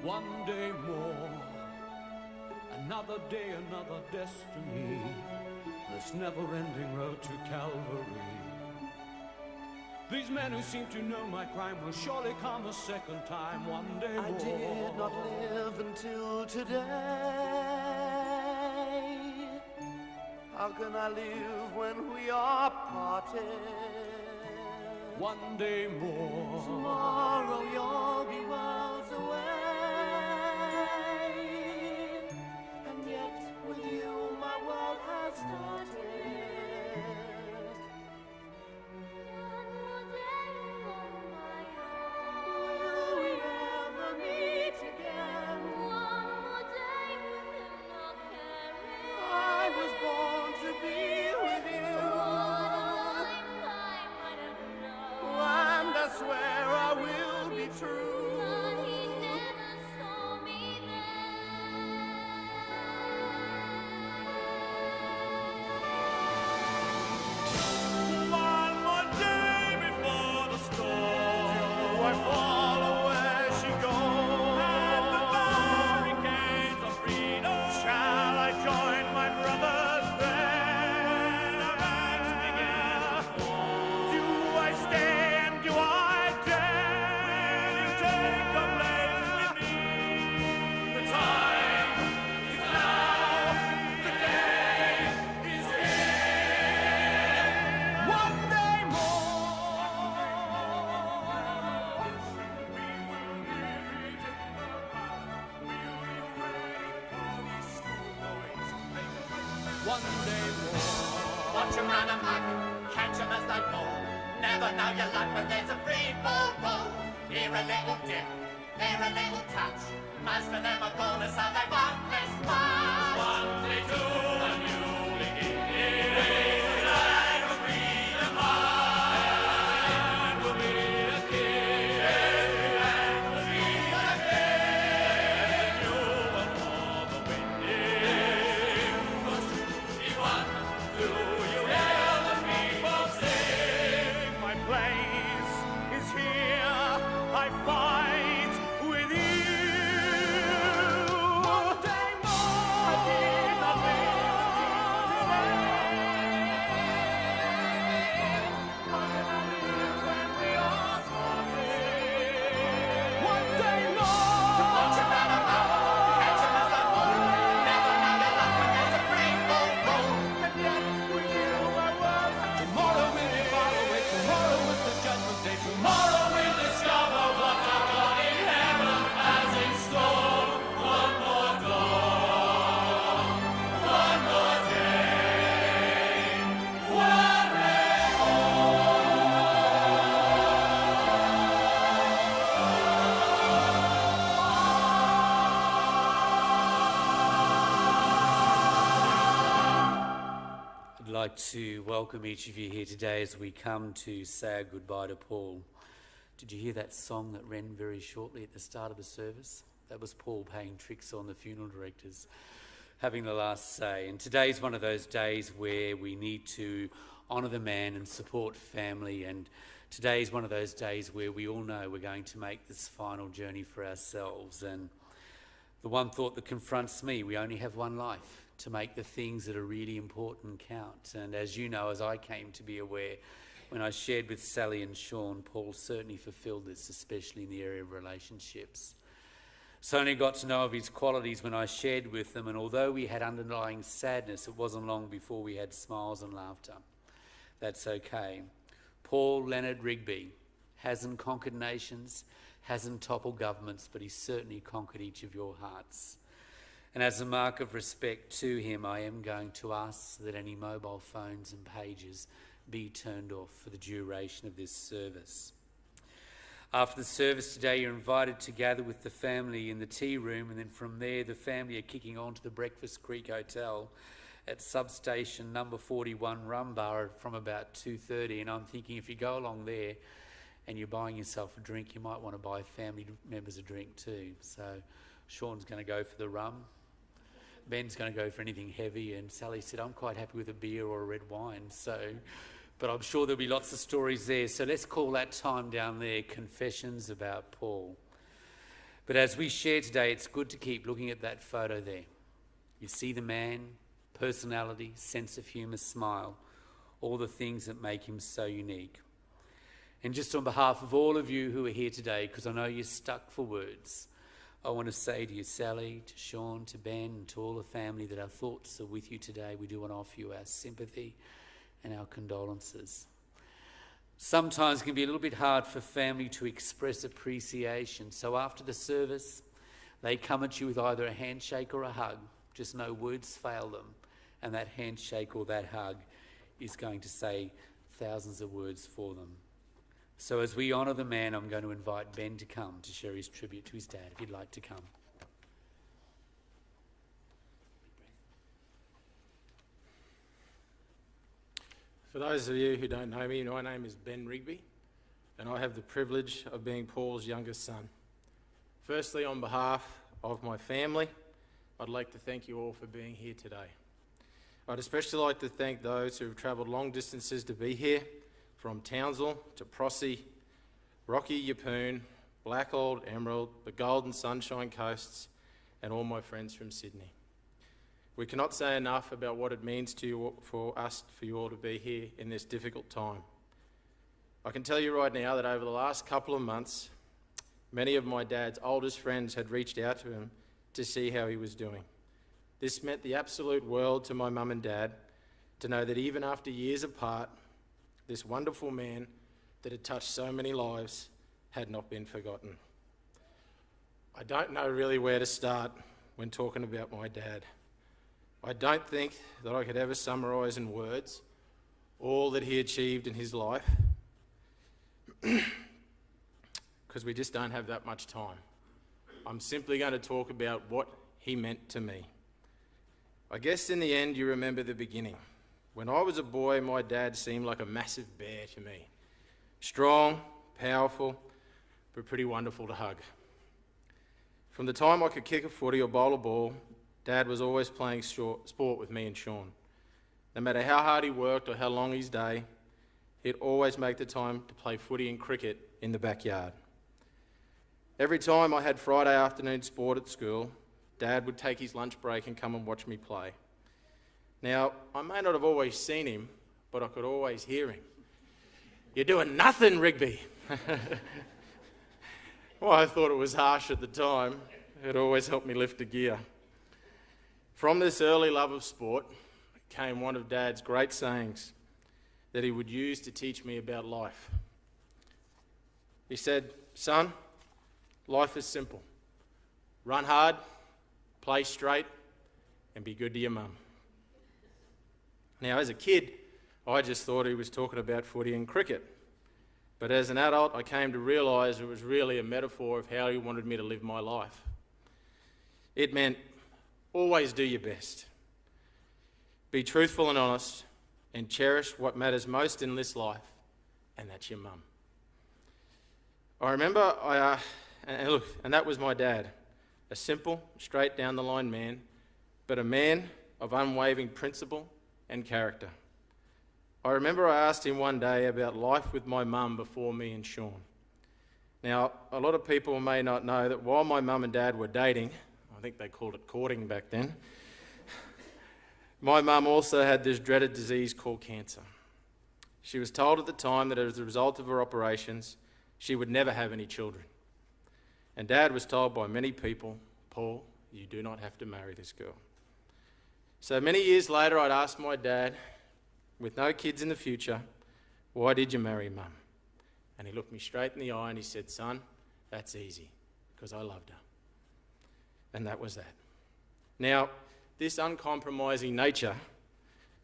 One day more, another day, another destiny. This never-ending road to Calvary. These men who seem to know my crime will surely come a second time one day more. I did not live until today. How can I live when we are parted? One day more. Tomorrow you'll be worlds away. And yet with you my world has started. Will we ever meet again? I was born to be with you. And I swear I will be true. One more day before the storm. Do I follow where she goes? At the barricades of freedom. Shall I join my brothers there? The ranks begin to form. Do I stand? Do I dare? Will you take the place with me? The time is now. The day is here. One day more. We will meet in the path. We'll be ready for these schoolboys. One day more. Watch 'em run amok, catch 'em as they fall. Never know your luck when there's a free fall roll. Here a little dip, there a little touch. Most of them are gone, so they won't miss much. One day to a new beginning. Raise the flag of freedom high. And we'll be a king. Every man will be a king. A new one for the winning. One, do you hear the people sing? My place is here. I fight with you. One day more. I did not live today. How can I live when we are parted? One day more. Watch 'em run amok, catch 'em as they fall. Never know your luck when there's a free fall roll. And yet with you my world has Tomorrow will be far away. Tomorrow is the judgment day. Tomorrow we'll discover what our God in heaven has in store. One more dawn, one more day, one day I'd like to welcome each of you here today as we come to say our goodbye to Paul. Did you hear that song that ran very shortly at the start of the service? That was Paul playing tricks on the funeral directors, having the last say. And today's one of those days where we need to honour the man and support family. And today's one of those days where we all know we're going to make this final journey for ourselves. And the one thought that confronts me, we only have one life to make the things that are really important count. And as you know, as I came to be aware, when I shared with Sally and Sean, Paul certainly fulfilled this, especially in the area of relationships. So I only got to know of his qualities when I shared with them, and although we had underlying sadness, it wasn't long before we had smiles and laughter. That's okay. Paul Lennard Rigby hasn't conquered nations, hasn't toppled governments, but he's certainly conquered each of your hearts. And as a mark of respect to him, I am going to ask that any mobile phones and pages be turned off for the duration of this service. After the service today, you're invited to gather with the family in the tea room, and then from there, the family are kicking on to the Breakfast Creek Hotel at substation number 41 Rumbar from about 2:30. And I'm thinking if you go along there and you're buying yourself a drink, you might want to buy family members a drink too. So Sean's going to go for the rum. Ben's going to go for anything heavy, and Sally said, I'm quite happy with a beer or a red wine. But I'm sure there'll be lots of stories there. So let's call that time down there Confessions about Paul. But as we share today, it's good to keep looking at that photo there. You see the man, personality, sense of humour, smile, all the things that make him so unique. And just on behalf of all of you who are here today, because I know you're stuck for words, I want to say to you, Sally, to Sean, to Ben, and to all the family, that our thoughts are with you today. We do want to offer you our sympathy and our condolences. Sometimes it can be a little bit hard for family to express appreciation. So after the service, they come at you with either a handshake or a hug. Just know words fail them. And that handshake or that hug is going to say thousands of words for them. So as we honour the man, I'm going to invite Ben to come to share his tribute to his dad, if you'd like to come. For those of you who don't know me, my name is Ben Rigby, and I have the privilege of being Paul's youngest son. Firstly, on behalf of my family, I'd like to thank you all for being here today. I'd especially like to thank those who have travelled long distances to be here, from Townsville to Prossie, Rocky Yeppoon, Blackald, Emerald, the Golden Sunshine Coasts, and all my friends from Sydney. We cannot say enough about what it means to you, for you all to be here in this difficult time. I can tell you right now that over the last couple of months, many of my dad's oldest friends had reached out to him to see how he was doing. This meant the absolute world to my mum and dad to know that even after years apart, this wonderful man that had touched so many lives had not been forgotten. I don't know really where to start when talking about my dad. I don't think that I could ever summarise in words all that he achieved in his life, because we just don't have that much time. I'm simply going to talk about what he meant to me. I guess in the end you remember the beginning. When I was a boy, my dad seemed like a massive bear to me. Strong, powerful, but pretty wonderful to hug. From the time I could kick a footy or bowl a ball, Dad was always playing sport with me and Sean. No matter how hard he worked or how long his day, he'd always make the time to play footy and cricket in the backyard. Every time I had Friday afternoon sport at school, Dad would take his lunch break and come and watch me play. Now, I may not have always seen him, but I could always hear him. "You're doing nothing, Rigby." Well, I thought it was harsh at the time. It always helped me lift a gear. From this early love of sport came one of Dad's great sayings that he would use to teach me about life. He said, "Son, life is simple. Run hard, play straight, and be good to your mum." Now, as a kid, I just thought he was talking about footy and cricket. But as an adult, I came to realise it was really a metaphor of how he wanted me to live my life. It meant always do your best. Be truthful and honest, and cherish what matters most in this life, and that's your mum. I remember, and that was my dad, a simple, straight down the line man, but a man of unwavering principle and character. I remember I asked him one day about life with my mum before me and Sean. Now, a lot of people may not know that while my mum and dad were dating, I think they called it courting back then, my mum also had this dreaded disease called cancer. She was told at the time that as a result of her operations, she would never have any children. And Dad was told by many people, "Paul, you do not have to marry this girl." So many years later, I'd asked my dad, with no kids in the future, "Why did you marry Mum?" And he looked me straight in the eye and he said, "Son, that's easy, because I loved her." And that was that. Now, this uncompromising nature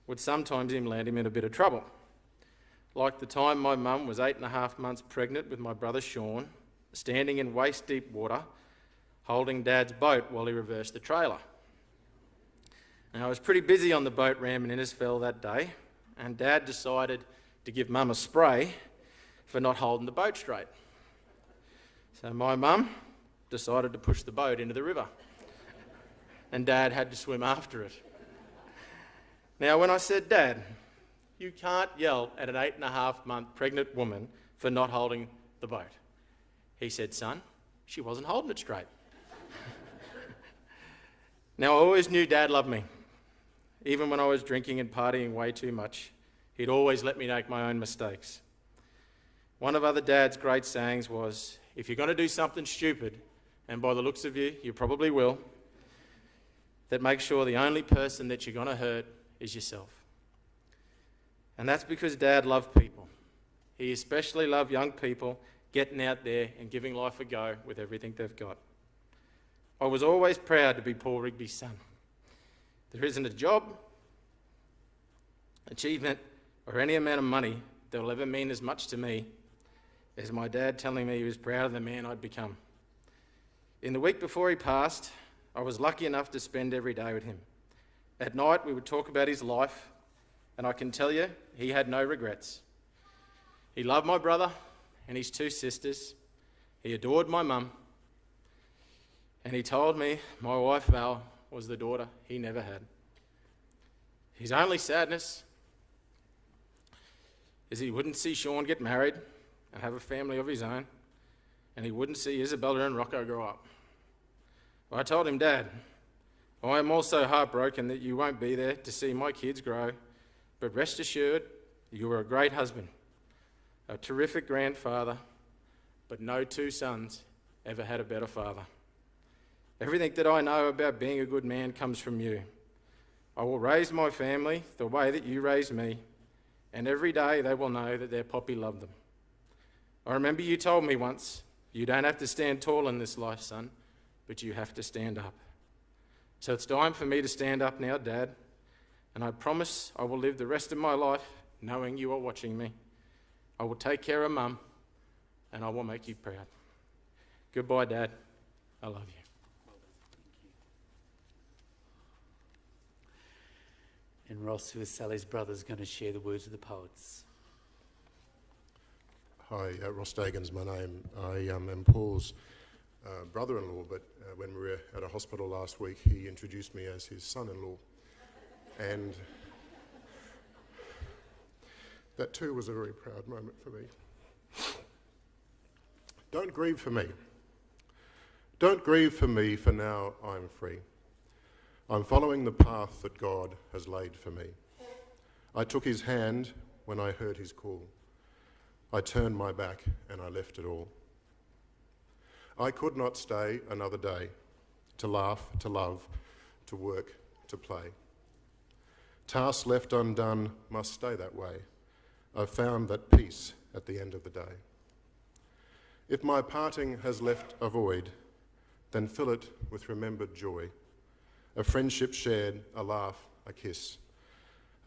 would sometimes land him in a bit of trouble. Like the time my mum was 8.5 months pregnant with my brother Sean, standing in waist-deep water, holding Dad's boat while he reversed the trailer. Now, I was pretty busy on the boat ramp in Innisfell that day, and Dad decided to give Mum a spray for not holding the boat straight. So my mum decided to push the boat into the river, and Dad had to swim after it. Now, when I said, "Dad, you can't yell at an 8.5 month pregnant woman for not holding the boat," he said, "Son, she wasn't holding it straight. Now, I always knew Dad loved me. Even when I was drinking and partying way too much, he'd always let me make my own mistakes. One of other Dad's great sayings was, if you're going to do something stupid, and by the looks of you, you probably will, that make sure the only person that you're going to hurt is yourself. And that's because Dad loved people. He especially loved young people getting out there and giving life a go with everything they've got. I was always proud to be Paul Rigby's son. There isn't a job, achievement, or any amount of money that will ever mean as much to me as my dad telling me he was proud of the man I'd become. In the week before he passed, I was lucky enough to spend every day with him. At night, we would talk about his life, and I can tell you, he had no regrets. He loved my brother and his two sisters. He adored my mum. And he told me my wife Val was the daughter he never had. His only sadness is he wouldn't see Sean get married and have a family of his own, and he wouldn't see Isabella and Rocco grow up. I told him, Dad, I am also heartbroken that you won't be there to see my kids grow, but rest assured, you were a great husband, a terrific grandfather, but no two sons ever had a better father. Everything that I know about being a good man comes from you. I will raise my family the way that you raised me, and every day they will know that their poppy loved them. I remember you told me once, you don't have to stand tall in this life, son, but you have to stand up. So it's time for me to stand up now, Dad, and I promise I will live the rest of my life knowing you are watching me. I will take care of Mum, and I will make you proud. Goodbye, Dad. I love you. And Ross, who is Sally's brother, is going to share the words of the poets. Hi, Ross Dagan's my name. I am Paul's brother-in-law, but when we were at a hospital last week, he introduced me as his son-in-law. And that too was a very proud moment for me. Don't grieve for me. Don't grieve for me, for now I'm free. I'm following the path that God has laid for me. I took his hand when I heard his call. I turned my back and I left it all. I could not stay another day, to laugh, to love, to work, to play. Tasks left undone must stay that way. I've found that peace at the end of the day. If my parting has left a void, then fill it with remembered joy. A friendship shared, a laugh, a kiss.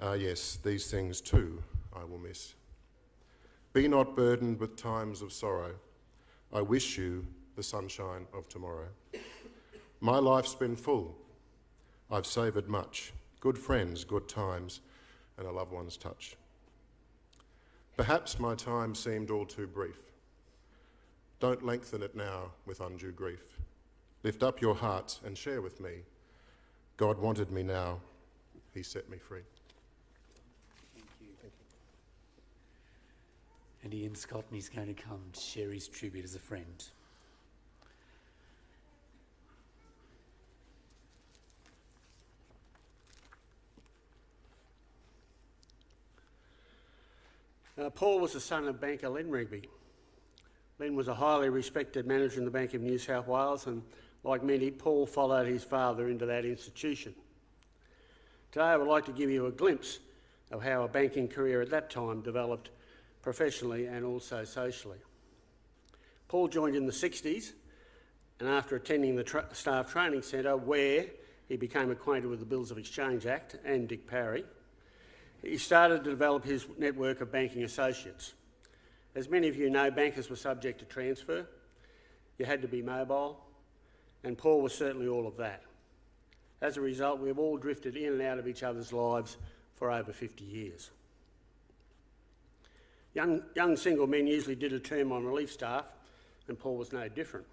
Yes, these things too I will miss. Be not burdened with times of sorrow. I wish you the sunshine of tomorrow. My life's been full. I've savoured much. Good friends, good times, and a loved one's touch. Perhaps my time seemed all too brief. Don't lengthen it now with undue grief. Lift up your hearts and share with me. God wanted me now. He set me free. Thank you. And Ian Scottney's going to come to share his tribute as a friend. Paul was the son of banker Len Rigby. Len was a highly respected manager in the Bank of New South Wales, and like many, Paul followed his father into that institution. Today I would like to give you a glimpse of how a banking career at that time developed professionally and also socially. Paul joined in the 60s, and after attending the Staff Training Centre, where he became acquainted with the Bills of Exchange Act and Dick Parry, he started to develop his network of banking associates. As many of you know, bankers were subject to transfer. You had to be mobile, and Paul was certainly all of that. As a result, we've all drifted in and out of each other's lives for over 50 years. Young single men usually did a term on relief staff, and Paul was no different.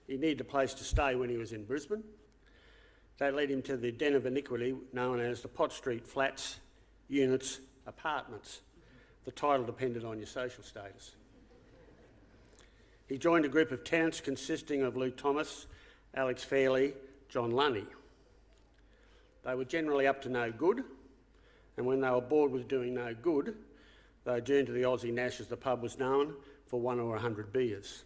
He needed a place to stay when he was in Brisbane. That led him to the den of iniquity known as the Pot Street Flats, units, apartments. The title depended on your social status. He joined a group of tenants consisting of Luke Thomas, Alex Fairley, John Lunny. They were generally up to no good, and when they were bored with doing no good, they adjourned to the Aussie Nash, as the pub was known, for 1 or 100 beers.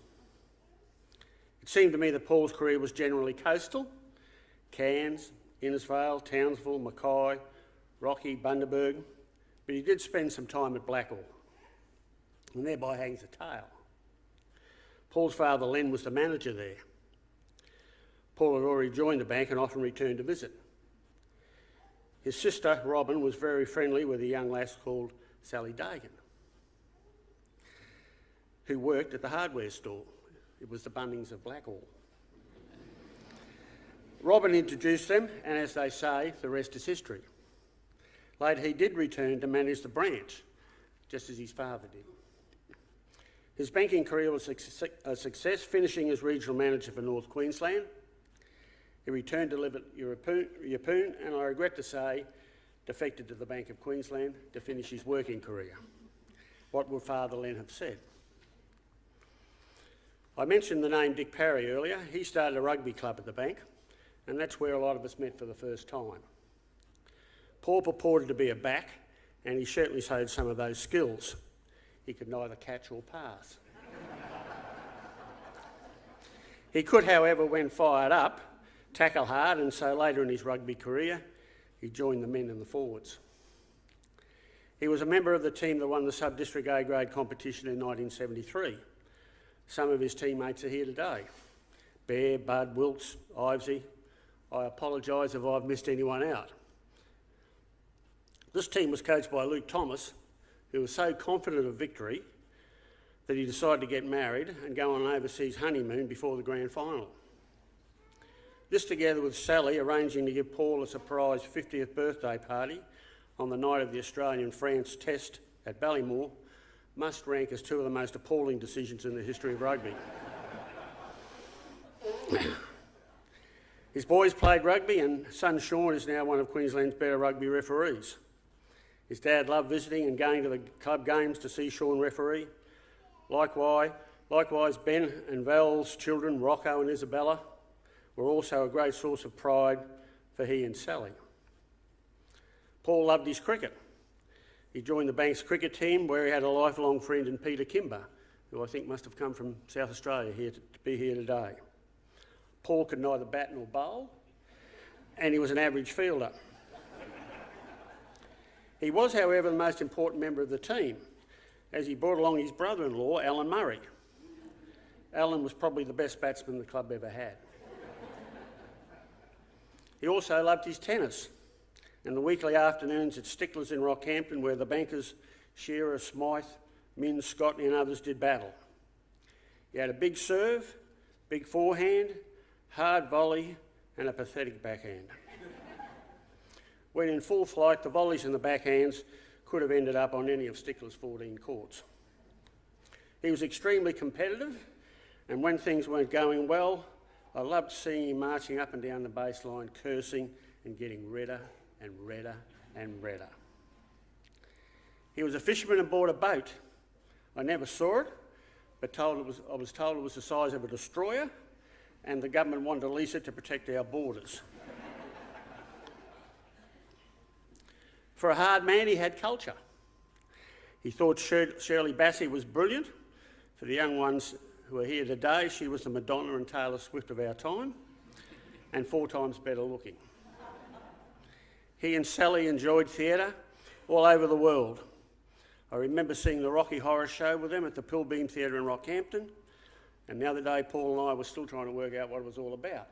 It seemed to me that Paul's career was generally coastal: Cairns, Innisfail, Townsville, Mackay, Rocky, Bundaberg, but he did spend some time at Blackall, and thereby hangs a tale. Paul's father, Len, was the manager there. Paul had already joined the bank and often returned to visit. His sister, Robin, was very friendly with a young lass called Sally Dagan, who worked at the hardware store. It was the Bunnings of Blackall. Robin introduced them, and as they say, the rest is history. Later, he did return to manage the branch, just as his father did. His banking career was a success, finishing as regional manager for North Queensland. He returned to live at Yeppoon, and I regret to say, defected to the Bank of Queensland to finish his working career. What would Father Len have said? I mentioned the name Dick Parry earlier. He started a rugby club at the bank, and that's where a lot of us met for the first time. Paul purported to be a back, and he certainly showed some of those skills. He could neither catch or pass. He could, however, when fired up, tackle hard, and so later in his rugby career, he joined the men and the forwards. He was a member of the team that won the sub-district A-grade competition in 1973. Some of his teammates are here today: Bear, Bud, Wilkes, Ivesy. I apologise if I've missed anyone out. This team was coached by Luke Thomas, who was so confident of victory that he decided to get married and go on an overseas honeymoon before the grand final. This, together with Sally arranging to give Paul a surprise 50th birthday party on the night of the Australian-France test at Ballymore, must rank as two of the most appalling decisions in the history of rugby. His boys played rugby, and son Sean is now one of Queensland's better rugby referees. His dad loved visiting and going to the club games to see Sean referee. Likewise, Ben and Val's children, Rocco and Isabella, were also a great source of pride for he and Sally. Paul loved his cricket. He joined the bank's cricket team, where he had a lifelong friend in Peter Kimber, who I think must have come from South Australia here to be here today. Paul could neither bat nor bowl, and he was an average fielder. He was, however, the most important member of the team, as he brought along his brother-in-law, Alan Murray. Alan was probably the best batsman the club ever had. He also loved his tennis, and the weekly afternoons at Sticklers in Rockhampton, where the bankers Shearer, Smythe, Min, Scott and others did battle. He had a big serve, big forehand, hard volley and a pathetic backhand. When in full flight, the volleys and the backhands could have ended up on any of Stickler's 14 courts. He was extremely competitive, and when things weren't going well, I loved seeing him marching up and down the baseline, cursing and getting redder and redder and redder. He was a fisherman and bought a boat. I never saw it, but I was told it was the size of a destroyer, and the government wanted to lease it to protect our borders. For a hard man, he had culture. He thought Shirley Bassey was brilliant. For the young ones who are here today, she was the Madonna and Taylor Swift of our time, and 4 times better looking. He and Sally enjoyed theatre all over the world. I remember seeing the Rocky Horror Show with them at the Pilbeam Theatre in Rockhampton, and the other day Paul and I were still trying to work out what it was all about.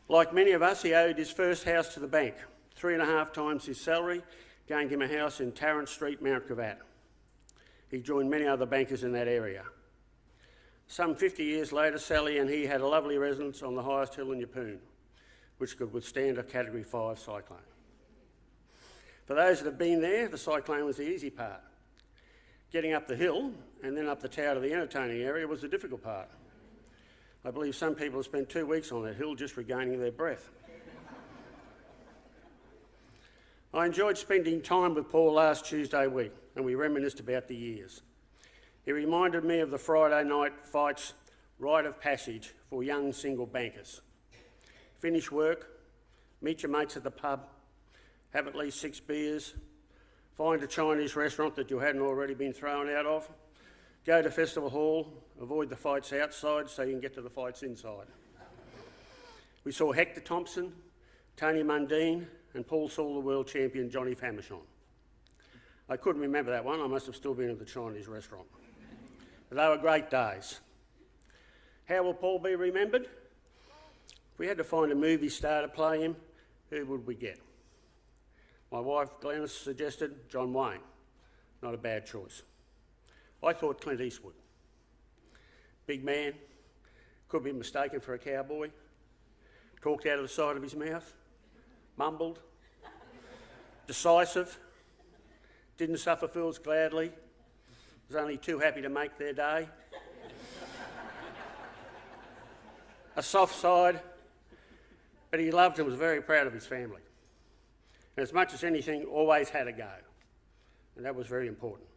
Like many of us, he owed his first house to the bank, 3.5 times his salary, gained him a house in Tarrant Street, Mount Gravatt. He joined many other bankers in that area. Some 50 years later, Sally and he had a lovely residence on the highest hill in Yeppoon, which could withstand a Category 5 cyclone. For those that have been there, the cyclone was the easy part. Getting up the hill and then up the tower to the entertaining area was the difficult part. I believe some people have spent 2 weeks on that hill just regaining their breath. I enjoyed spending time with Paul last Tuesday week, and we reminisced about the years. He reminded me of the Friday night fights, rite of passage for young single bankers. Finish work, meet your mates at the pub, have at least 6 beers, find a Chinese restaurant that you hadn't already been thrown out of, go to Festival Hall, avoid the fights outside so you can get to the fights inside. We saw Hector Thompson, Tony Mundine, and Paul saw the world champion Johnny Famechon. I couldn't remember that one, I must have still been at the Chinese restaurant. But they were great days. How will Paul be remembered? If we had to find a movie star to play him, who would we get? My wife Glenys suggested John Wayne. Not a bad choice. I thought Clint Eastwood. Big man, could be mistaken for a cowboy, talked out of the side of his mouth, mumbled, decisive, didn't suffer fools gladly, was only too happy to make their day. A soft side, but he loved and was very proud of his family. And as much as anything, always had a go. And that was very important.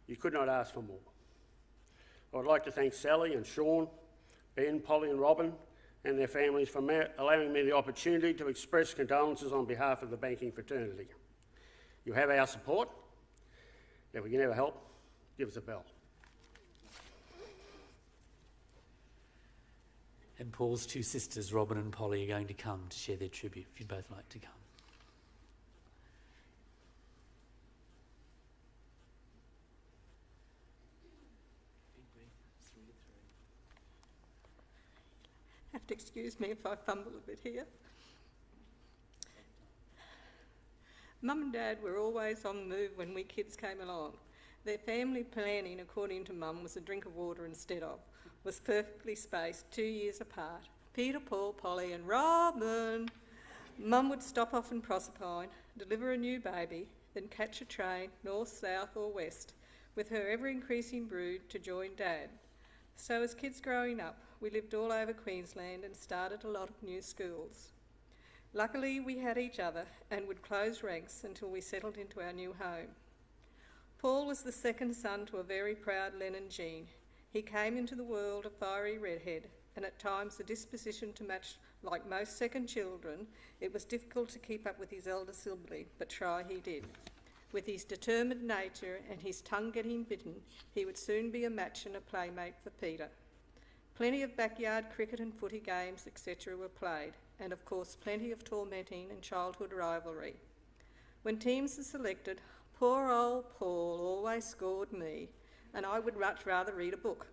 You could not ask for more. I'd like to thank Sally and Sean, Ben, Polly and Robin and their families for allowing me the opportunity to express condolences on behalf of the banking fraternity. You have our support. If we can ever help, give us a bell. And Paul's 2 sisters, Robin and Polly, are going to come to share their tribute, if you'd both like to come. Have to excuse me if I fumble a bit here. Mum and Dad were always on the move when we kids came along. Their family planning, according to Mum, was a drink of water instead of, was perfectly spaced 2 years apart. Peter, Paul, Polly and Robin. Mum would stop off in Proserpine, deliver a new baby, then catch a train, north, south or west, with her ever-increasing brood to join Dad. So as kids growing up, we lived all over Queensland and started a lot of new schools. Luckily, we had each other and would close ranks until we settled into our new home. Paul was the second son to a very proud Lennard gene. He came into the world a fiery redhead and at times a disposition to match. Like most second children, it was difficult to keep up with his elder sibling, but try he did. With his determined nature and his tongue getting bitten, he would soon be a match and a playmate for Peter. Plenty of backyard cricket and footy games, etc. were played, and of course plenty of tormenting and childhood rivalry. When teams are selected, poor old Paul always scored me, and I would much rather read a book.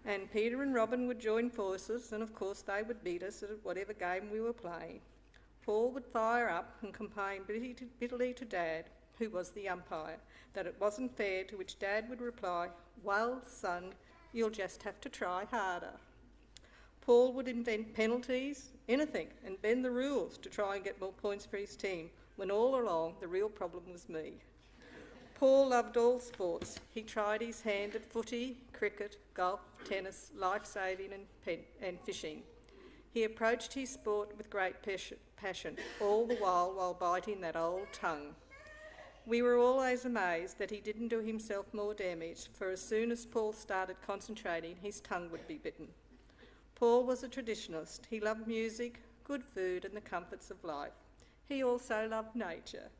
And Peter and Robin would join forces, and of course they would beat us at whatever game we were playing. Paul would fire up and complain bitterly to Dad, who was the umpire, that it wasn't fair, to which Dad would reply, "Well, son, you'll just have to try harder." Paul would invent penalties, anything, and bend the rules to try and get more points for his team, when all along the real problem was me. Paul loved all sports. He tried his hand at footy, cricket, golf, tennis, life-saving and fishing. He approached his sport with great passion, all the while biting that old tongue. We were always amazed that he didn't do himself more damage, for as soon as Paul started concentrating, his tongue would be bitten. Paul was a traditionalist. He loved music, good food and the comforts of life. He also loved nature.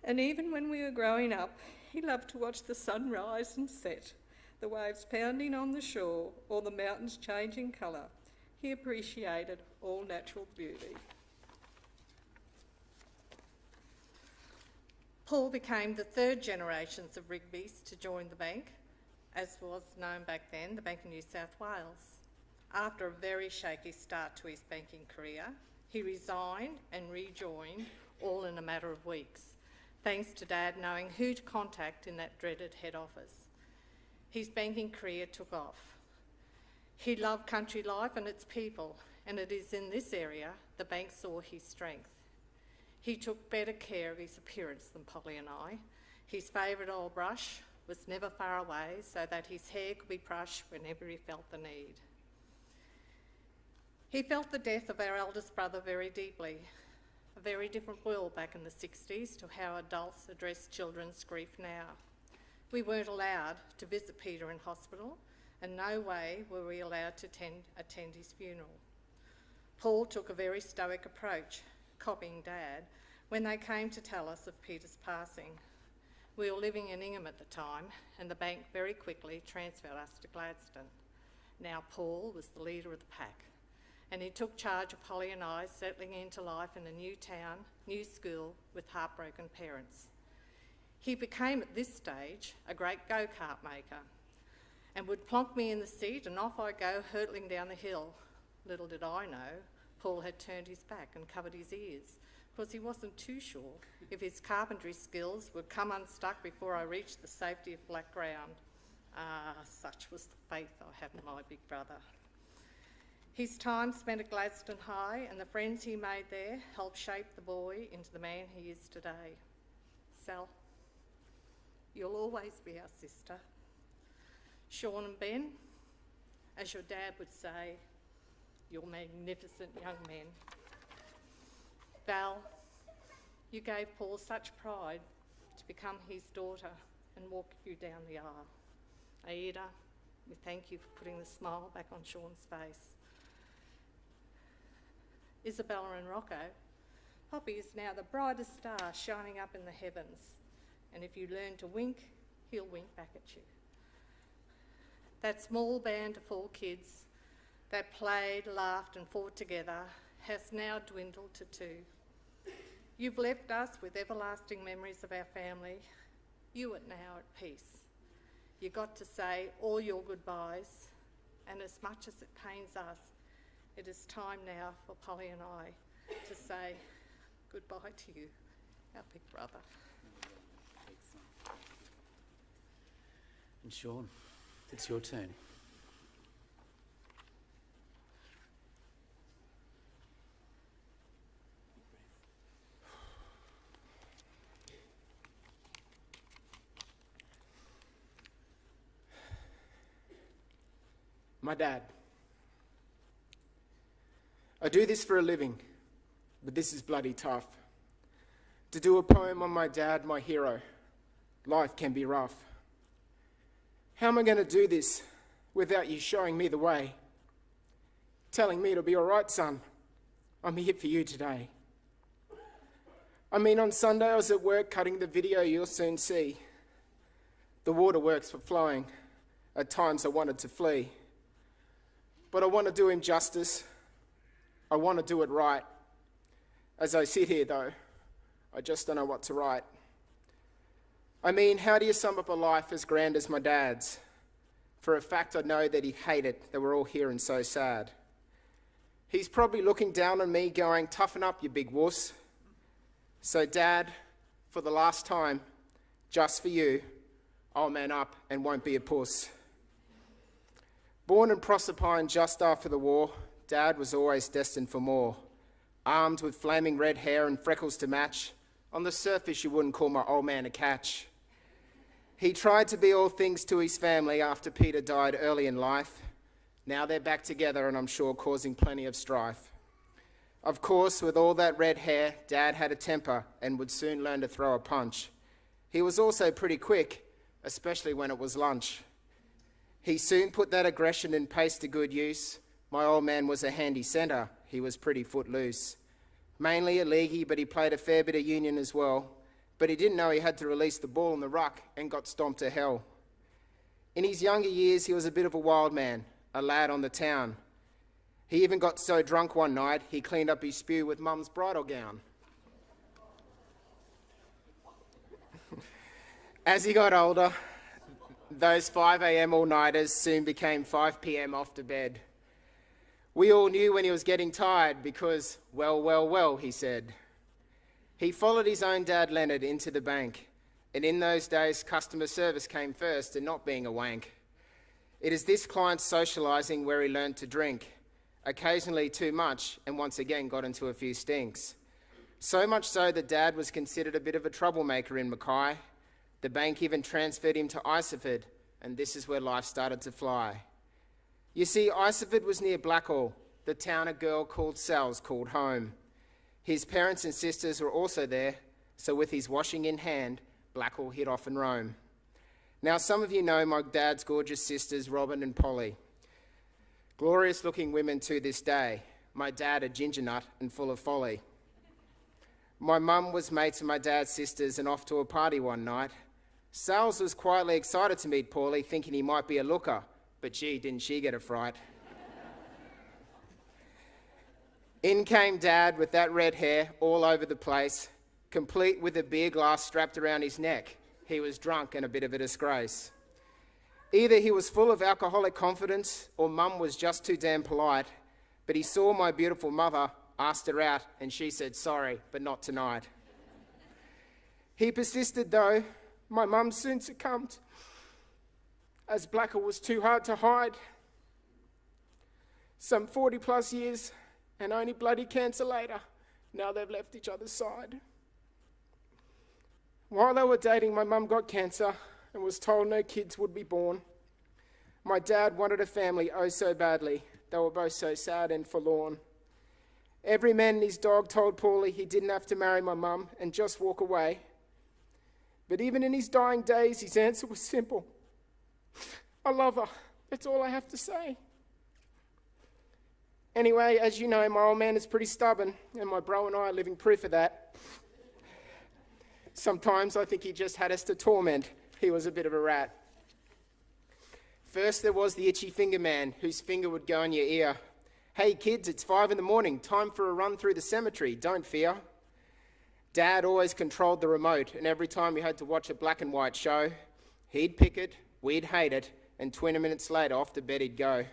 And even when we were growing up, he loved to watch the sun rise and set, the waves pounding on the shore or the mountains changing colour. He appreciated all natural beauty. Paul became the third generations of Rigbys to join the bank, as was known back then, the Bank of New South Wales. After a very shaky start to his banking career, he resigned and rejoined, all in a matter of weeks, thanks to Dad knowing who to contact in that dreaded head office. His banking career took off. He loved country life and its people, and it is in this area the bank saw his strength. He took better care of his appearance than Polly and I. His favourite old brush was never far away so that his hair could be brushed whenever he felt the need. He felt the death of our eldest brother very deeply. A very different world back in the 60s to how adults address children's grief now. We weren't allowed to visit Peter in hospital, and no way were we allowed to attend his funeral. Paul took a very stoic approach, copying Dad, when they came to tell us of Peter's passing. We were living in Ingham at the time, and the bank very quickly transferred us to Gladstone. Now Paul was the leader of the pack, and he took charge of Polly and I settling into life in a new town, new school, with heartbroken parents. He became, at this stage, a great go-kart maker, and would plonk me in the seat and off I go hurtling down the hill. Little did I know, Paul had turned his back and covered his ears, because he wasn't too sure if his carpentry skills would come unstuck before I reached the safety of flat ground. Such was the faith I had in my big brother. His time spent at Gladstone High and the friends he made there helped shape the boy into the man he is today. Sal, you'll always be our sister. Sean and Ben, as your dad would say, you're magnificent young men. Val, you gave Paul such pride to become his daughter and walk you down the aisle. Aida, we thank you for putting the smile back on Sean's face. Isabella and Rocco, Poppy is now the brightest star shining up in the heavens, and if you learn to wink, he'll wink back at you. That small band of 4 kids that played, laughed and fought together has now dwindled to 2. You've left us with everlasting memories of our family. You are now at peace. You got to say all your goodbyes, and as much as it pains us, it is time now for Polly and I to say goodbye to you, our big brother. Excellent. And Sean, it's your turn. My dad. I do this for a living, but this is bloody tough. To do a poem on my dad, my hero, life can be rough. How am I going to do this without you showing me the way? Telling me it'll be all right, son. I'm here for you today. I mean, on Sunday I was at work cutting the video you'll soon see. The waterworks were flowing. At times I wanted to flee. But I want to do him justice. I want to do it right. As I sit here, though, I just don't know what to write. I mean, how do you sum up a life as grand as my dad's? For a fact, I know that he'd hate it that we're all here and so sad. He's probably looking down on me going, toughen up, you big wuss. So, Dad, for the last time, just for you, I'll man up and won't be a puss. Born in Proserpine just after the war, Dad was always destined for more. Armed with flaming red hair and freckles to match, on the surface you wouldn't call my old man a catch. He tried to be all things to his family after Peter died early in life. Now they're back together and I'm sure causing plenty of strife. Of course, with all that red hair, Dad had a temper and would soon learn to throw a punch. He was also pretty quick, especially when it was lunch. He soon put that aggression and pace to good use. My old man was a handy centre. He was pretty footloose. Mainly a leaguey, but he played a fair bit of union as well. But he didn't know he had to release the ball in the ruck and got stomped to hell. In his younger years, he was a bit of a wild man, a lad on the town. He even got so drunk one night, he cleaned up his spew with Mum's bridal gown. As he got older, those 5 a.m. all-nighters soon became 5 p.m. off to bed. We all knew when he was getting tired because, well, he said. He followed his own dad, Lennard, into the bank, and in those days, customer service came first and not being a wank. It is this client's socialising where he learned to drink, occasionally too much, and once again got into a few stinks. So much so that Dad was considered a bit of a troublemaker in Mackay. The bank even transferred him to Isaford, and this is where life started to fly. You see, Isaford was near Blackall, the town a girl called Sal's called home. His parents and sisters were also there, so with his washing in hand, Blackall hit off and roam. Now, some of you know my dad's gorgeous sisters, Robin and Polly. Glorious-looking women to this day. My dad a ginger nut and full of folly. My mum was mates with my dad's sisters and off to a party one night. Sales was quietly excited to meet Paulie, thinking he might be a looker, but gee, didn't she get a fright. In came Dad with that red hair all over the place, complete with a beer glass strapped around his neck. He was drunk and a bit of a disgrace. Either he was full of alcoholic confidence or Mum was just too damn polite, but he saw my beautiful mother, asked her out, and she said sorry, but not tonight. He persisted though. My mum soon succumbed, as Blackall was too hard to hide. Some 40 plus years, and only bloody cancer later, now they've left each other's side. While they were dating, my mum got cancer and was told no kids would be born. My dad wanted a family oh so badly. They were both so sad and forlorn. Every man and his dog told Paulie he didn't have to marry my mum and just walk away. But even in his dying days, his answer was simple. I love her. That's all I have to say. Anyway, as you know, my old man is pretty stubborn, and my bro and I are living proof of that. Sometimes I think he just had us to torment. He was a bit of a rat. First there was the itchy finger man, whose finger would go in your ear. Hey kids, it's 5 a.m, time for a run through the cemetery, don't fear. Dad always controlled the remote, and every time we had to watch a black and white show, he'd pick it, we'd hate it, and 20 minutes later off to bed he'd go.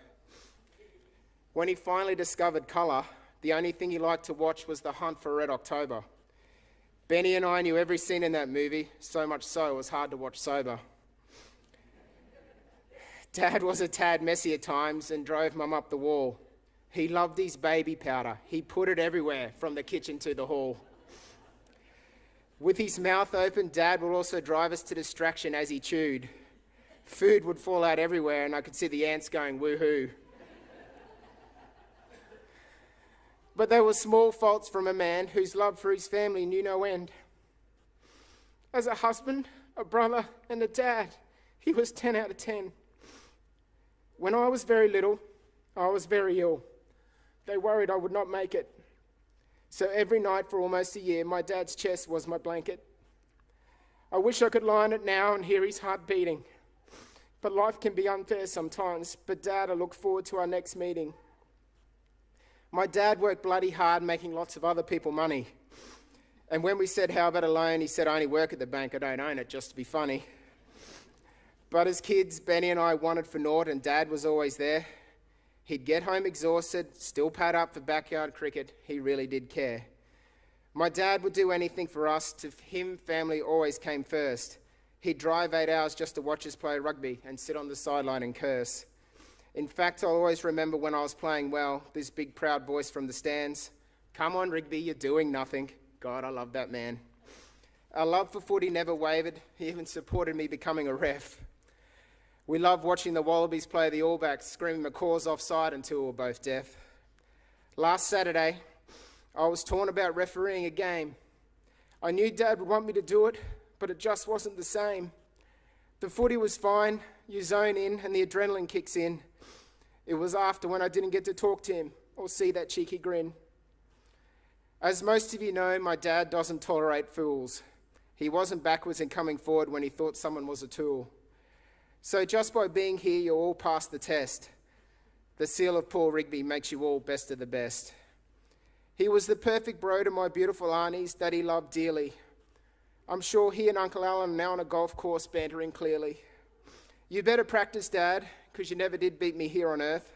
When he finally discovered colour, the only thing he liked to watch was The Hunt for Red October. Benny and I knew every scene in that movie, so much so it was hard to watch sober. Dad was a tad messy at times and drove Mum up the wall. He loved his baby powder. He put it everywhere, from the kitchen to the hall. With his mouth open, Dad would also drive us to distraction as he chewed. Food would fall out everywhere and I could see the ants going woohoo. But they were small faults from a man whose love for his family knew no end. As a husband, a brother, and a dad, he was 10 out of 10. When I was very little, I was very ill. They worried I would not make it. So every night for almost a year, my dad's chest was my blanket. I wish I could lie on it now and hear his heart beating. But life can be unfair sometimes. But Dad, I look forward to our next meeting. My dad worked bloody hard making lots of other people money. And when we said, how about a loan, he said, I only work at the bank, I don't own it, just to be funny. But as kids, Benny and I wanted for naught and Dad was always there. He'd get home exhausted, still pad up for backyard cricket. He really did care. My dad would do anything for us. To him, family always came first. He'd drive 8 hours just to watch us play rugby and sit on the sideline and curse. In fact, I'll always remember when I was playing well, this big proud voice from the stands. Come on, Rigby, you're doing nothing. God, I love that man. Our love for footy never wavered. He even supported me becoming a ref. We loved watching the Wallabies play the All Blacks, screaming McCaw's offside until we were both deaf. Last Saturday, I was torn about refereeing a game. I knew Dad would want me to do it, but it just wasn't the same. The footy was fine, you zone in and the adrenaline kicks in. It was after when I didn't get to talk to him or see that cheeky grin. As most of you know, my dad doesn't tolerate fools. He wasn't backwards in coming forward when he thought someone was a tool. So just by being here, you all passed the test. The seal of Paul Rigby makes you all best of the best. He was the perfect bro to my beautiful aunties that he loved dearly. I'm sure he and Uncle Alan are now on a golf course bantering clearly. You better practice, Dad, because you never did beat me here on earth.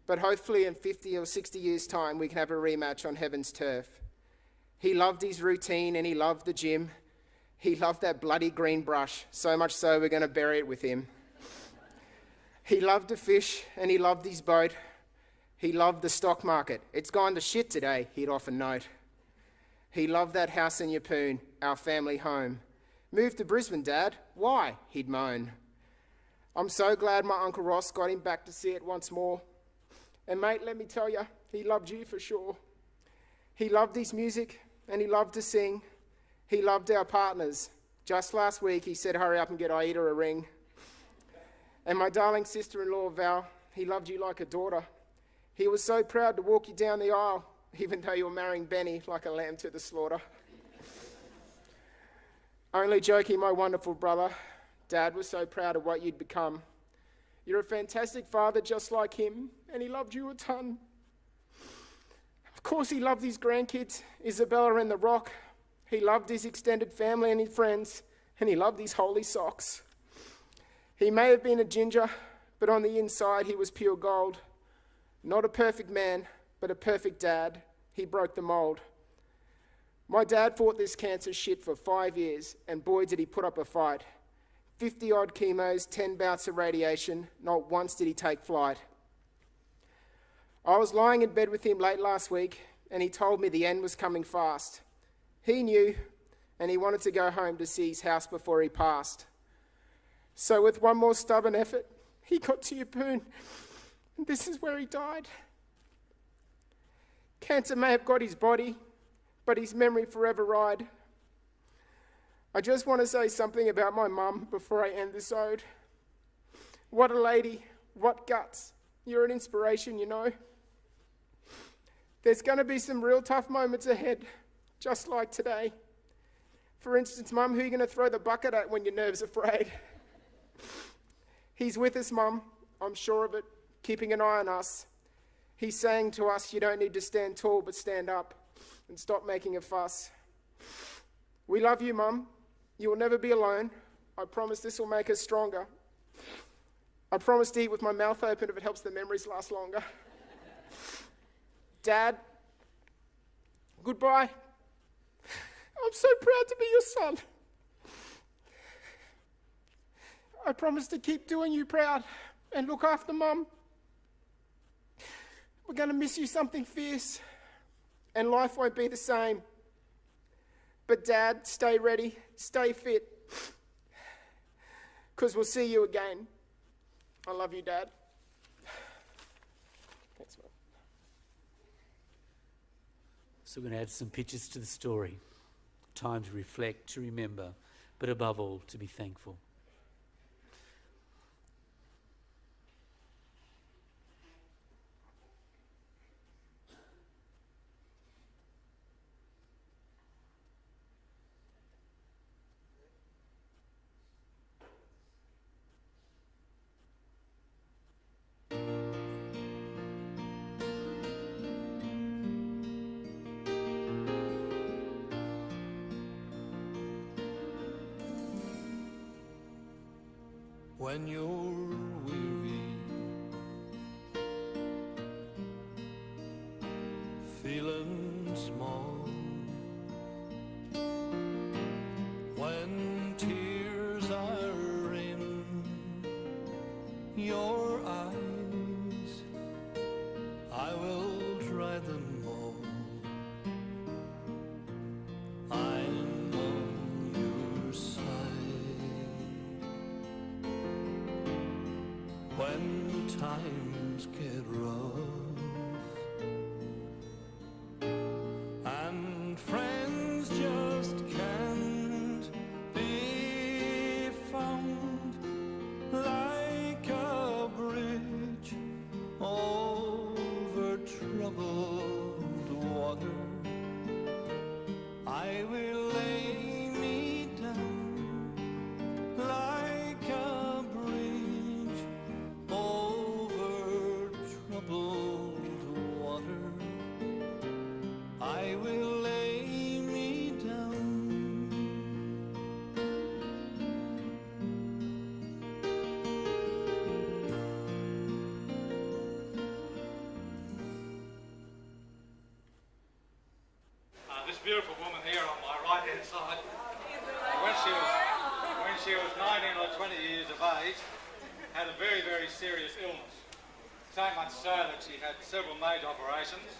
But hopefully in 50 or 60 years' time, we can have a rematch on heaven's turf. He loved his routine and he loved the gym. He loved that bloody green brush, so much so we're going to bury it with him. He loved to fish and he loved his boat. He loved the stock market. It's gone to shit today, he'd often note. He loved that house in Yeppoon, our family home. Moved to Brisbane, Dad. Why? He'd moan. I'm so glad my Uncle Ross got him back to see it once more. And mate, let me tell you, he loved you for sure. He loved his music and he loved to sing. He loved our partners. Just last week he said, hurry up and get Aida a ring. And my darling sister-in-law, Val, he loved you like a daughter. He was so proud to walk you down the aisle, even though you were marrying Benny like a lamb to the slaughter. Only joking, my wonderful brother. Dad was so proud of what you'd become. You're a fantastic father just like him, and he loved you a ton. Of course he loved his grandkids, Isabella and the Rock. He loved his extended family and his friends, and he loved his holy socks. He may have been a ginger, but on the inside he was pure gold. Not a perfect man, but a perfect dad. He broke the mould. My dad fought this cancer shit for 5 years, and boy did he put up a fight. 50-odd chemos, 10 bouts of radiation, not once did he take flight. I was lying in bed with him late last week, and he told me the end was coming fast. He knew, and he wanted to go home to see his house before he passed. So with one more stubborn effort, he got to Yeppoon, and this is where he died. Cancer may have got his body, but his memory forever ride. I just want to say something about my mum before I end this ode. What a lady, what guts. You're an inspiration, you know. There's going to be some real tough moments ahead, just like today. For instance, Mum, who are you going to throw the bucket at when your nerves are frayed? He's with us, Mum, I'm sure of it, keeping an eye on us. He's saying to us, you don't need to stand tall, but stand up and stop making a fuss. We love you, Mum. You will never be alone. I promise this will make us stronger. I promise to eat with my mouth open if it helps the memories last longer. Dad, goodbye. I'm so proud to be your son. I promise to keep doing you proud and look after Mum. We're going to miss you something fierce, and life won't be the same. But Dad, stay ready, stay fit, because we'll see you again. I love you, Dad. Thanks, Mum. So we're going to add some pictures to the story. Time to reflect, to remember, but above all, to be thankful. When you're weary, feeling small, when tears are in your eyes, I will dry them all. I'm on your side. When times get rough and friends just can't be found, like a bridge over troubled water, I will lay me down like a bridge over troubled water. I will lay me down. This beautiful woman here on my right-hand side, when she was 19 or 20 years of age, had a very, very serious illness. So much so that she had several major operations,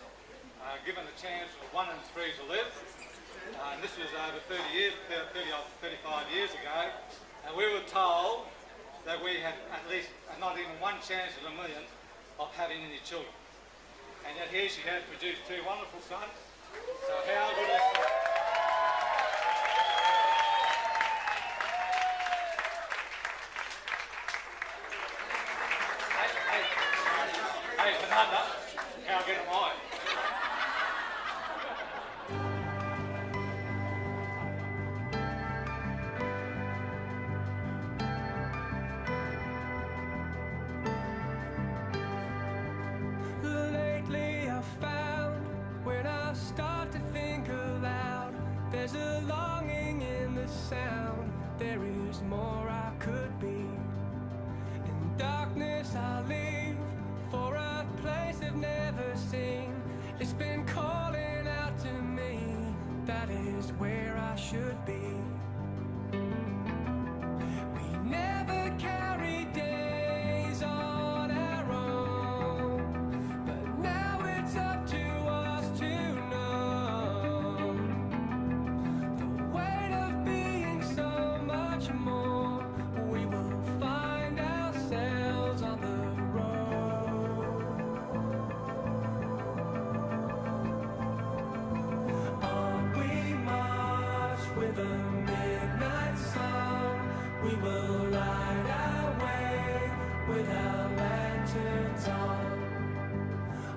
given the chance of 1 in 3 to live. And this was over 30 years, 30 or 35 years ago. And we were told that we had at least not even 1 chance in a million of having any children. And yet here she has produced 2 wonderful sons, start to think aloud. There's a longing in the sound. There is more I could be. In darkness I live for a place I've never seen. It's been calling out to me. That is where I should be. We never carry days on our own, but now it's up to us to know the weight of being so much more. We will find ourselves on the road. On we march with a midnight sun. We will light our way with our lanterns on.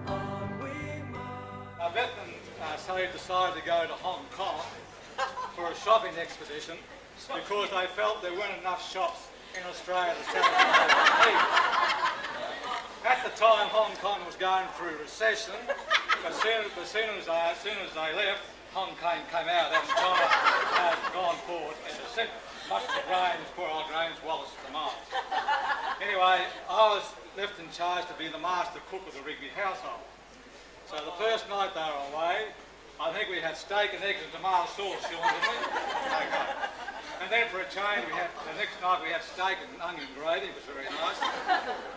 On we march. Beth and Sally decided to go to Hong Kong for a shopping expedition because they felt there weren't enough shops in Australia to satisfy their needs. At the time, Hong Kong was going through recession, but as soon as they left, Hong Kong came out and China had gone forward and sent much of the grains, poor old grains, Wallace to the mines. Anyway, I was left in charge to be the master cook of the Rigby household. So the first night they were away, I think we had steak and eggs and tomato sauce, Sean, didn't we? Okay. And then for a change, the next night we had steak and onion gravy. It was very nice.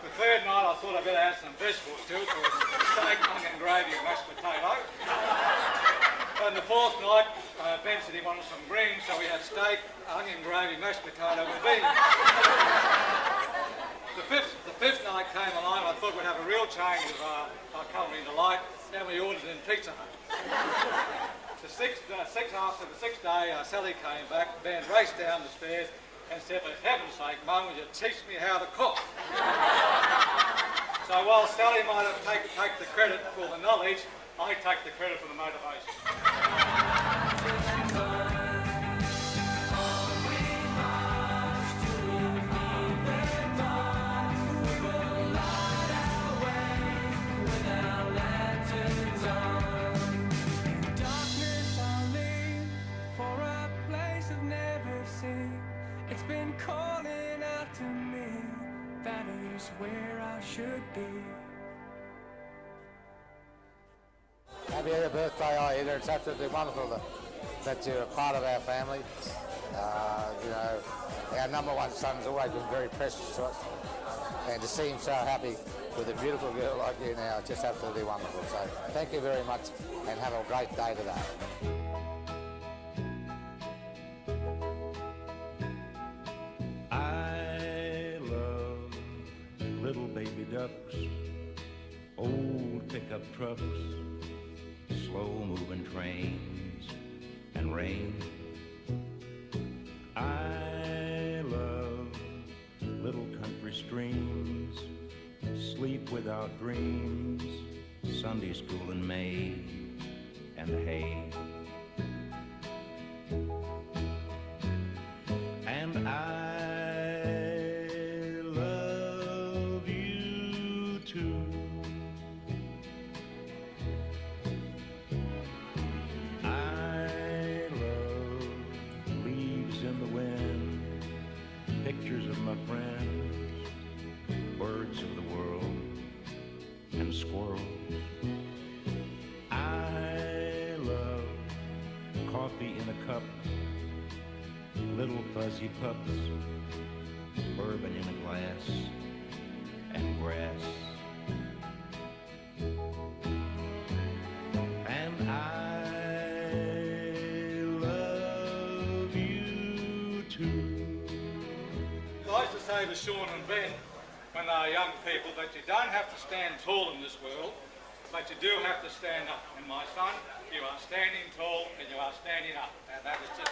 The third night I thought I'd better add some vegetables to it, so it was steak, onion gravy and mashed potato. And the fourth night, Ben said he wanted some greens, so we had steak, onion gravy, mashed potato and beans. The fifth night came along, I thought we'd have a real change of our culinary delight, and we ordered in Pizza Hut. After the sixth day, Sally came back, Ben raced down the stairs and said, for heaven's sake, Mum, will you teach me how to cook? So while Sally might have take the credit for the knowledge, I take the credit for the motivation. It's been calling out to me. That is where I should be. Happy birthday, Ida. It's absolutely wonderful that you're a part of our family. You know, our number one son's always been very precious to us. And to see him so happy with a beautiful girl like you now, it's just absolutely wonderful. So thank you very much and have a great day today. I love little baby ducks, old pickup trucks, slow-moving trains, and rain. I love little country streams, sleep without dreams, Sunday school in May, and the hay. And I love you too. I love leaves in the wind, pictures of my friends, birds of the world, and squirrels. I love coffee in a cup, little fuzzy pups, bourbon in a glass, and grass. And I love you too. I used to say to Sean and Ben, when they were young people, that you don't have to stand tall in this world, but you do have to stand up. And my son, you are standing tall and you are standing up. And that is just...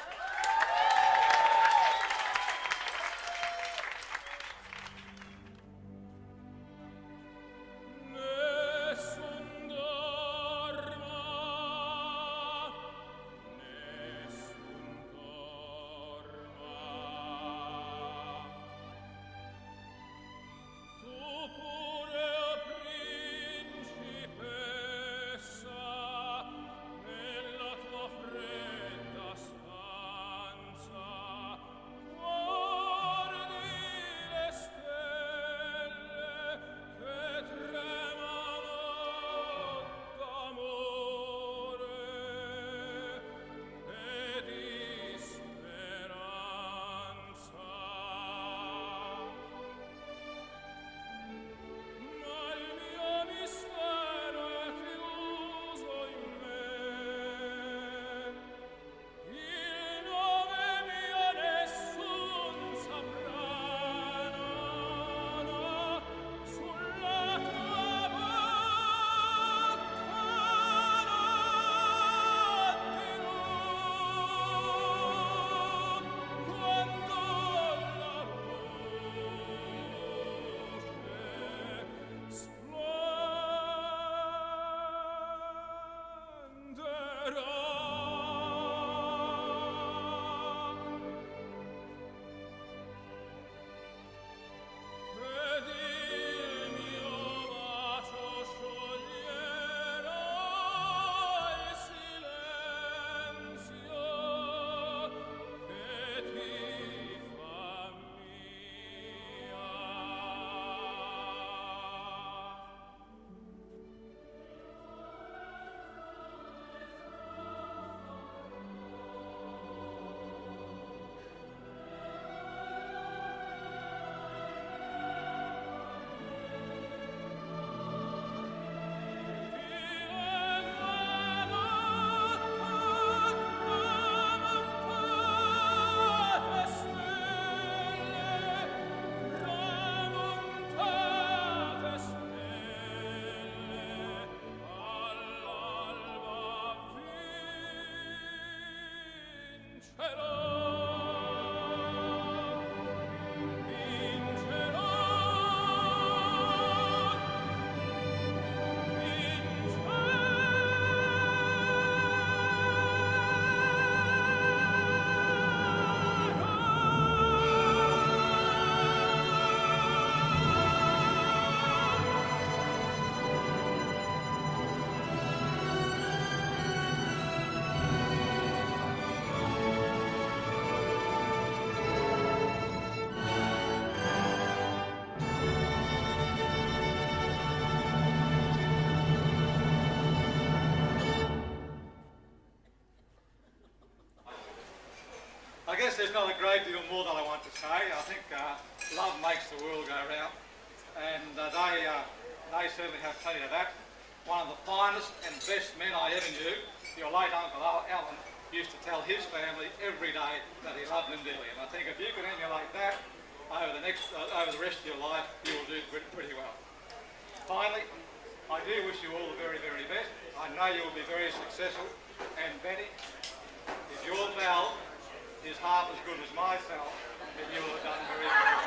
I guess there's not a great deal more that I want to say. I think love makes the world go round, and they certainly have plenty of that. One of the finest and best men I ever knew, your late Uncle Alan, used to tell his family every day that he loved them dearly. And I think if you can emulate that over the rest of your life, you will do pretty well. Finally, I do wish you all the very, very best. I know you will be very successful. And Benny, if your Val is half as good as myself, then you will have done very, very well.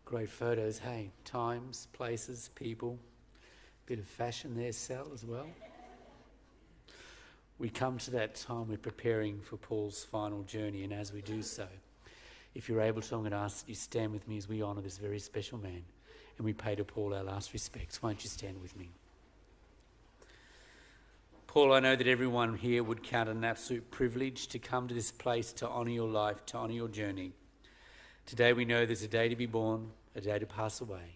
Great photos, hey. Times, places, people. Bit of fashion there, Sal, as well. We come to that time we're preparing for Paul's final journey, and as we do so, if you're able to, I'm going to ask that you stand with me as we honour this very special man and we pay to Paul our last respects. Won't you stand with me? Paul, I know that everyone here would count it an absolute privilege to come to this place to honour your life, to honour your journey. Today we know there's a day to be born, a day to pass away.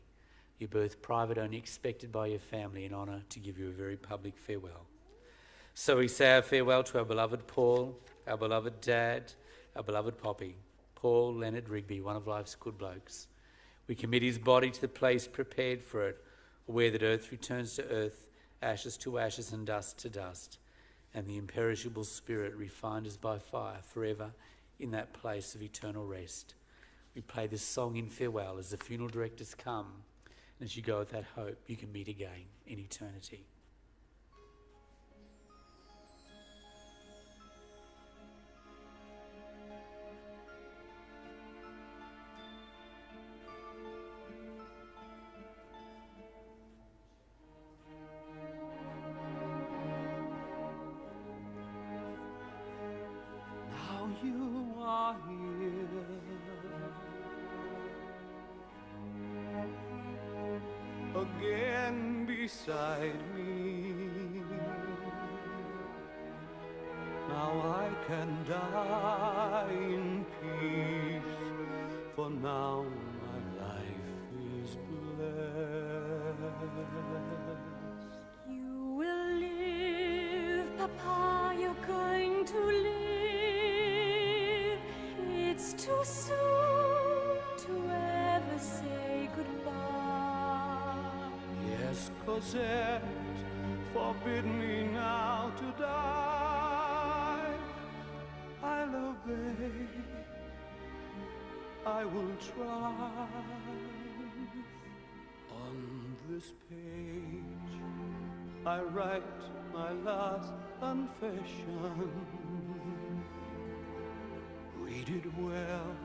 Your birth private, only expected by your family, in honour to give you a very public farewell. So we say our farewell to our beloved Paul, our beloved Dad, our beloved Poppy, Paul Lennard Rigby, one of life's good blokes. We commit his body to the place prepared for it, where that earth returns to earth, ashes to ashes and dust to dust, and the imperishable spirit refined as by fire forever in that place of eternal rest. We play this song in farewell as the funeral directors come, and as you go with that hope, you can meet again in eternity. Now you are here, again beside me. Now I can die in peace, for now my life is blessed. You will live, Papa, you're going to live. It's too soon to ever say goodbye. Yes, Cosette, forbid me now to die. I'll obey, I will try. On this page, I write my last confession. We did well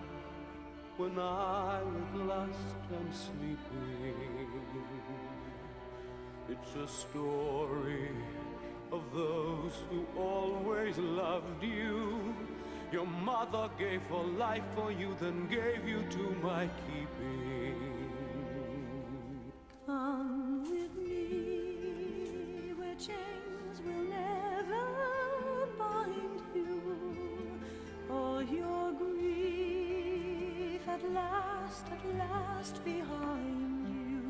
when I at last am sleeping. It's a story of those who always loved you. Your mother gave her life for you, then gave you to my keeping. Come with me where chains will never bind you. All your grief at last behind you.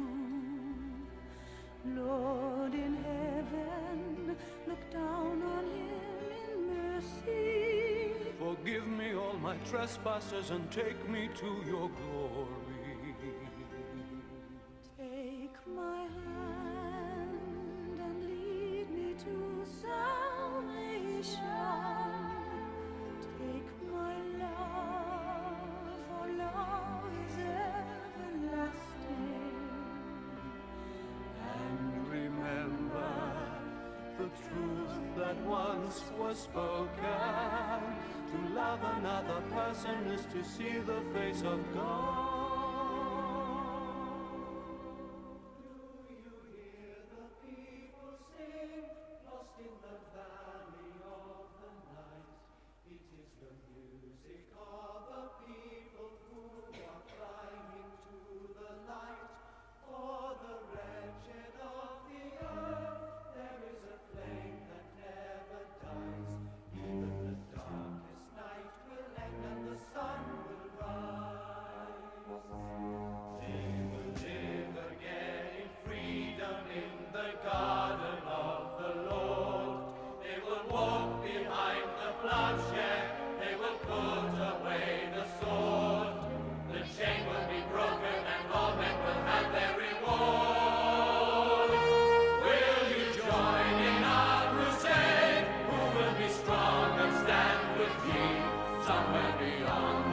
Lord in heaven, look down on him in mercy. Forgive me all my trespasses and take me to your glory. Take my hand and lead me to salvation. Take my love, for love is everlasting. And remember the truth that once was spoken. To love another person is to see the face of God. Somewhere beyond